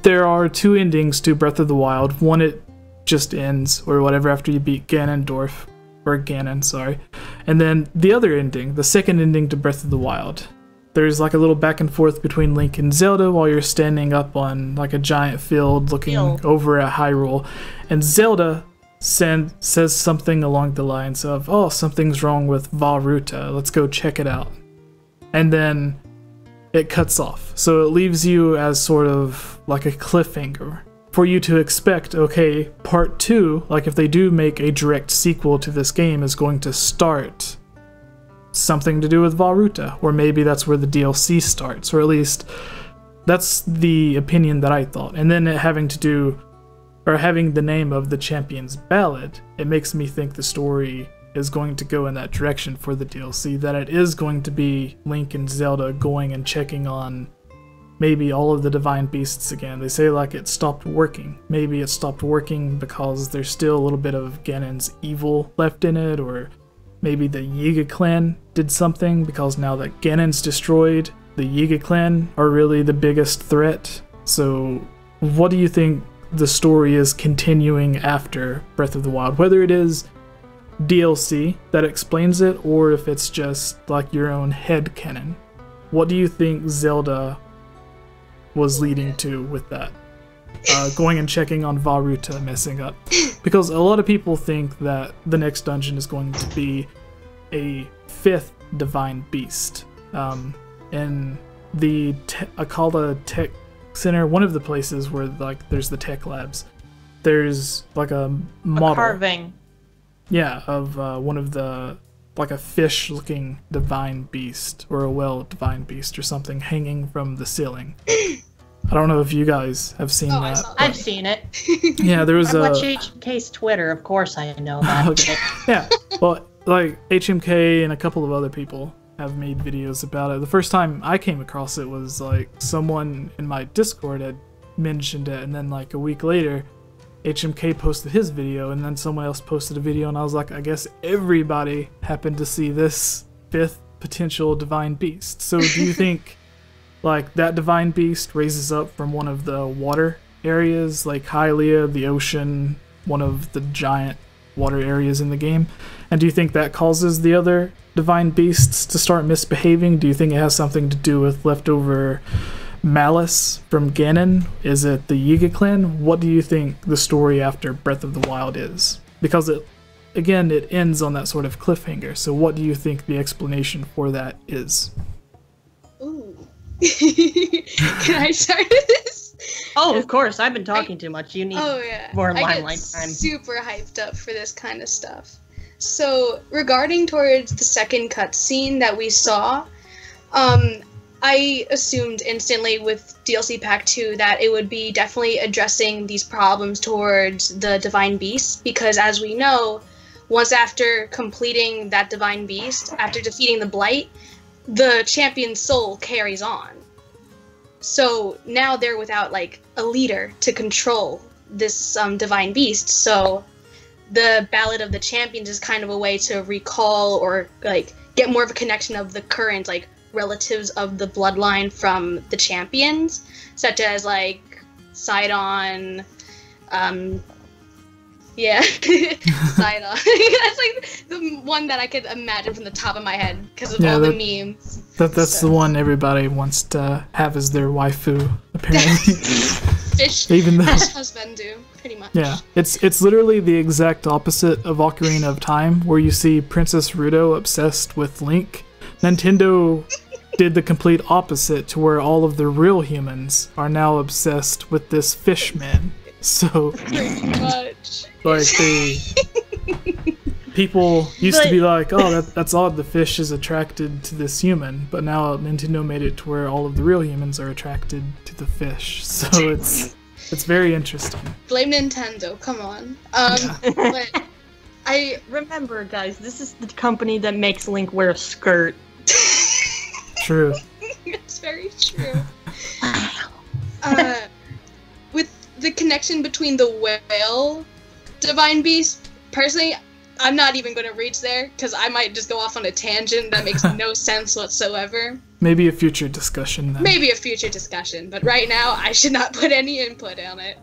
there are two endings to Breath of the Wild. One, it just ends, or whatever, after you beat Ganondorf. Or Ganon, sorry. And then the other ending, the second ending to Breath of the Wild. There's like a little back and forth between Link and Zelda while you're standing up on like a giant field looking over at Hyrule. And Zelda says something along the lines of, oh, something's wrong with Vah Ruta, let's go check it out. And then it cuts off. So it leaves you as sort of like a cliffhanger for you to expect, okay, part 2, like if they do make a direct sequel to this game, is going to start something to do with Vah Ruta, or maybe that's where the DLC starts, or at least that's the opinion that I thought. And then it having to do, or having the name of the champion's ballad, it makes me think the story is going to go in that direction for the DLC, that it is going to be Link and Zelda going and checking on maybe all of the divine beasts again. They say like it stopped working. Maybe it stopped working because there's still a little bit of Ganon's evil left in it, or maybe the Yiga clan did something, because now that Ganon's destroyed, the Yiga clan are really the biggest threat. So what do you think the story is continuing after Breath of the Wild? Whether it is DLC that explains it, or if it's just like your own headcanon. What do you think Zelda was leading to with that? Going and checking on Vah Ruta messing up. Because a lot of people think that the next dungeon is going to be a 5th divine beast. In the Akala Tech Center, one of the places where like there's the tech labs, there's like a model. A carving. Yeah, of one of the, like a fish-looking divine beast, or a whale divine beast or something hanging from the ceiling. I don't know if you guys have seen that. I've seen it. Yeah, there was I watch HMK's Twitter, of course I know that. Okay. Yeah, well, like HMK and a couple of other people have made videos about it. The first time I came across it was like someone in my Discord had mentioned it, and then like a week later, HMK posted his video, and then someone else posted a video, and I was like, I guess everybody happened to see this 5th potential divine beast. So do you think like that divine beast raises up from one of the water areas, like Hylia, the ocean, one of the giant water areas in the game? And do you think that causes the other divine beasts to start misbehaving? Do you think it has something to do with leftover malice from Ganon? Is it the Yiga clan? What do you think the story after Breath of the Wild is? Because it, again, it ends on that sort of cliffhanger. So what do you think the explanation for that is? Ooh. Can I start this? Oh, of course. I've been talking too much. You need more limelight time. I get super hyped up for this kind of stuff. So, regarding towards the second cutscene that we saw, I assumed instantly with DLC Pack 2 that it would be definitely addressing these problems towards the Divine Beast, because as we know, once after completing that Divine Beast, after defeating the Blight, the champion's soul carries on. So now they're without like a leader to control this Divine Beast, so the Ballad of the Champions is kind of a way to recall or like get more of a connection of the current like relatives of the bloodline from the champions, such as like Sidon, yeah, Sidon. That's like the one that I could imagine from the top of my head because of all the memes. That's the one everybody wants to have as their waifu, apparently. Fish, even though, fish husband do, pretty much. Yeah, it's literally the exact opposite of Ocarina of Time, where you see Princess Ruto obsessed with Link. Nintendo did the complete opposite, to where all of the real humans are now obsessed with this fish man. So, pretty much. Like people used to be like, oh, that's odd, the fish is attracted to this human, but now Nintendo made it to where all of the real humans are attracted to the fish. So it's very interesting. Blame Nintendo, come on. Yeah. But I remember, guys, this is the company that makes Link wear a skirt. True. It's very true. With the connection between the whale Divine Beast, personally, I'm not even going to reach there, because I might just go off on a tangent that makes no sense whatsoever. Maybe a future discussion then. Maybe a future discussion, but right now I should not put any input on it.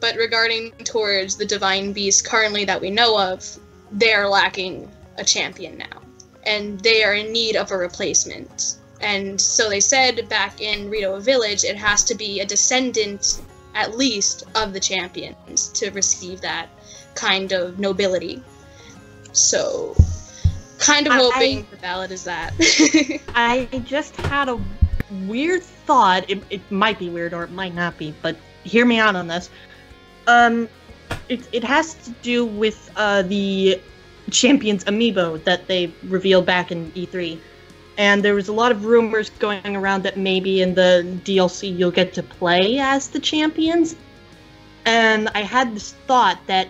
But regarding towards the Divine Beasts currently that we know of, they are lacking a champion now. And they are in need of a replacement. And so they said back in Rito Village, it has to be a descendant, at least, of the champions to receive that kind of nobility. So, kind of hoping the Ballad is that. I just had a weird thought. It might be weird or it might not be, but hear me out on this. It has to do with the Champions amiibo that they revealed back in E3. And there was a lot of rumors going around that maybe in the DLC you'll get to play as the champions. And I had this thought that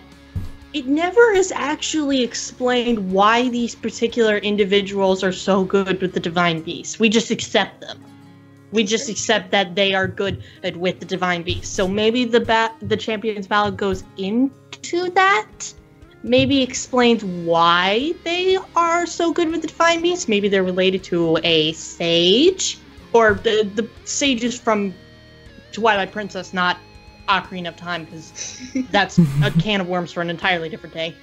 it never is actually explained why these particular individuals are so good with the Divine Beasts. We just accept them. We just accept that they are good with the Divine Beasts. So maybe the Champions Ballad goes into that? Maybe explains why they are so good with the Divine Beasts. Maybe they're related to a sage, or the sages from Twilight Princess, not Ocarina of Time, because that's a can of worms for an entirely different day.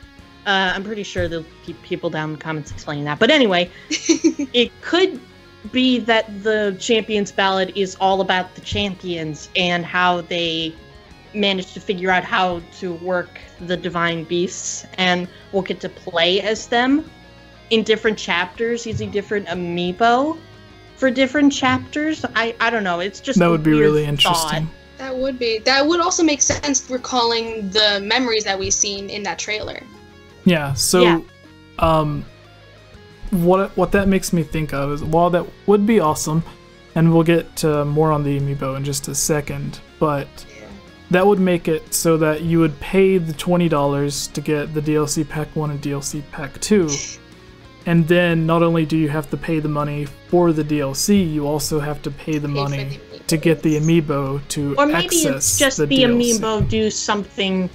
I'm pretty sure there'll be people down in the comments explaining that. But anyway, it could be that the Champions Ballad is all about the champions and how they managed to figure out how to work the Divine Beasts, and we'll get to play as them in different chapters using different amiibo for different chapters. I don't know, it's just that would be really interesting. That would be. That would also make sense recalling the memories that we've seen in that trailer. Yeah, so what that makes me think of is, while that would be awesome, and we'll get to more on the amiibo in just a second, but that would make it so that you would pay the $20 to get the DLC Pack 1 and DLC Pack 2. And then not only do you have to pay the money for the DLC, you also have to pay the money to get the amiibo to access the DLC. Or maybe it's just the amiibo do something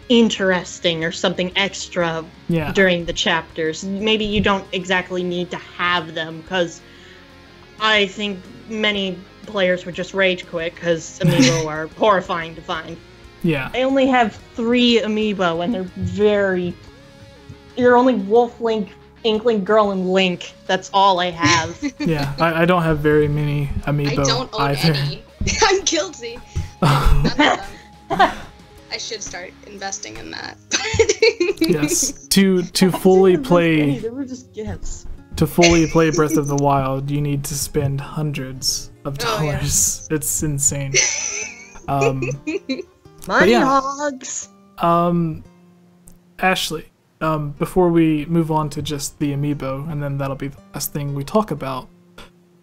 interesting or something extra during the chapters. Maybe you don't exactly need to have them, because I think many players would just rage quit because amiibo are horrifying to find. Yeah. I only have 3 amiibo, and they're very... You're only Wolf Link, Inkling Girl, and Link. That's all I have. Yeah, I don't have very many amiibo I don't own either. any. I'm guilty. None of them. I should start investing in that. Yes, to fully play... They were just gifts. To fully play Breath of the Wild, you need to spend hundreds of dollars. Yeah. It's insane. Money hogs! Ashley, before we move on to just the amiibo, and then that'll be the last thing we talk about,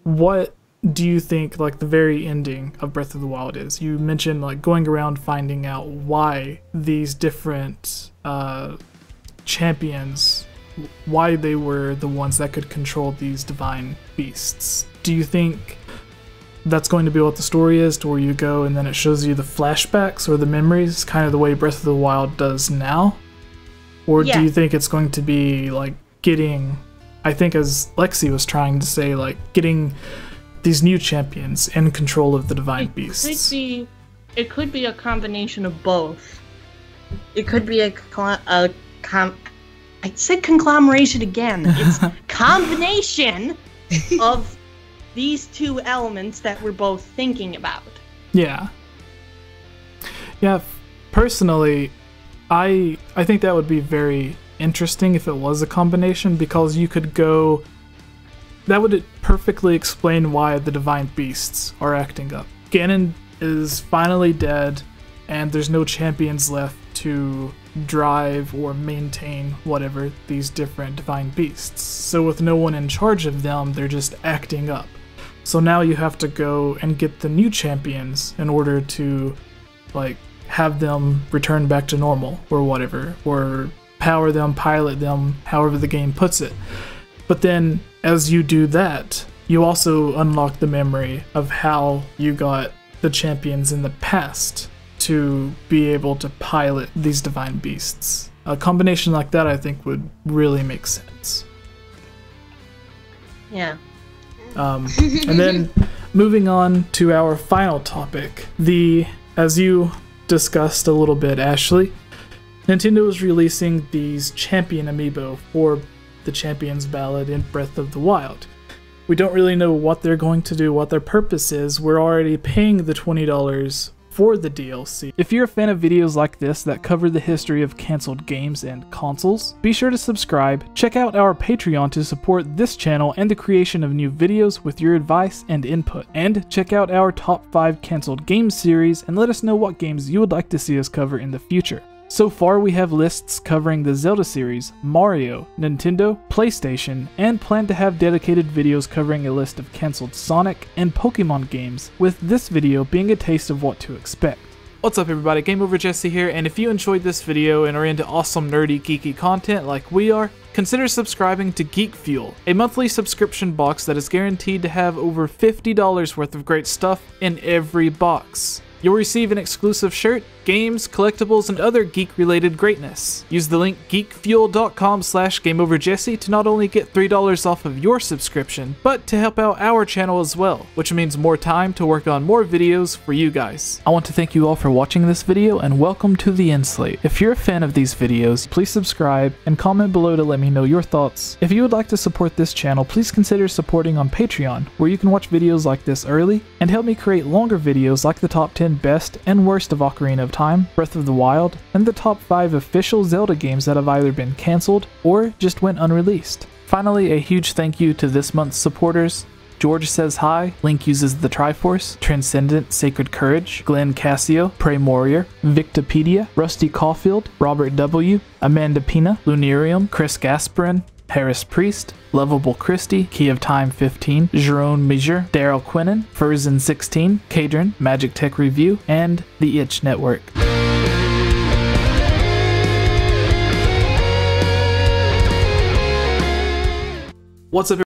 what do you think, like, the very ending of Breath of the Wild is? You mentioned, like, going around finding out why these different champions, why they were the ones that could control these divine beasts. Do you think that's going to be what the story is, to where you go and then it shows you the flashbacks or the memories, kind of the way Breath of the Wild does now? Or do you think it's going to be like getting, I think as Lexxi was trying to say, like getting these new champions in control of the divine beasts? It could be a combination of both. It could be I said conglomeration again. It's combination of these 2 elements that we're both thinking about. Yeah. Yeah, personally, I think that would be very interesting if it was a combination, because you could go... That would perfectly explain why the divine beasts are acting up. Ganon is finally dead, and there's no champions left to drive or maintain whatever these different divine beasts. So with no one in charge of them, they're just acting up. So now you have to go and get the new champions in order to, like, have them return back to normal or whatever, or power them, pilot them, however the game puts it. But then as you do that, you also unlock the memory of how you got the champions in the past to be able to pilot these divine beasts. A combination like that, I think, would really make sense. Yeah. And then moving on to our final topic, as you discussed a little bit, Ashley, Nintendo is releasing these Champion Amiibo for the Champion's Ballad in Breath of the Wild. We don't really know what they're going to do, what their purpose is. We're already paying the $20 for the DLC. If you're a fan of videos like this that cover the history of cancelled games and consoles, be sure to subscribe, check out our Patreon to support this channel and the creation of new videos with your advice and input, and check out our top 5 cancelled games series and let us know what games you would like to see us cover in the future. So far, we have lists covering the Zelda series, Mario, Nintendo, PlayStation, and plan to have dedicated videos covering a list of cancelled Sonic and Pokemon games, with this video being a taste of what to expect. What's up everybody, Game Over Jesse here, and if you enjoyed this video and are into awesome nerdy geeky content like we are, consider subscribing to Geek Fuel, a monthly subscription box that is guaranteed to have over $50 worth of great stuff in every box. You'll receive an exclusive shirt, games, collectibles, and other geek-related greatness. Use the link geekfuel.com/GameOverJesse to not only get $3 off of your subscription, but to help out our channel as well, which means more time to work on more videos for you guys. I want to thank you all for watching this video, and welcome to the End Slate. If you're a fan of these videos, please subscribe and comment below to let me know your thoughts. If you would like to support this channel, please consider supporting on Patreon, where you can watch videos like this early, and help me create longer videos like the top 10 best and worst of Ocarina of Time, Breath of the Wild, and the top 5 official Zelda games that have either been cancelled or just went unreleased. Finally, a huge thank you to this month's supporters: George Says Hi, Link Uses the Triforce, Transcendent Sacred Courage, Glenn Cassio, Prey Warrior, Victopedia, Rusty Caulfield, Robert W., Amanda Pina, Lunarium, Chris Gasparin, Harris Priest, Lovable Christie, Key of Time 15, Jerome Major, Daryl Quinnen, Furzin 16, Kadron, Magic Tech Review, and the Itch Network. What's up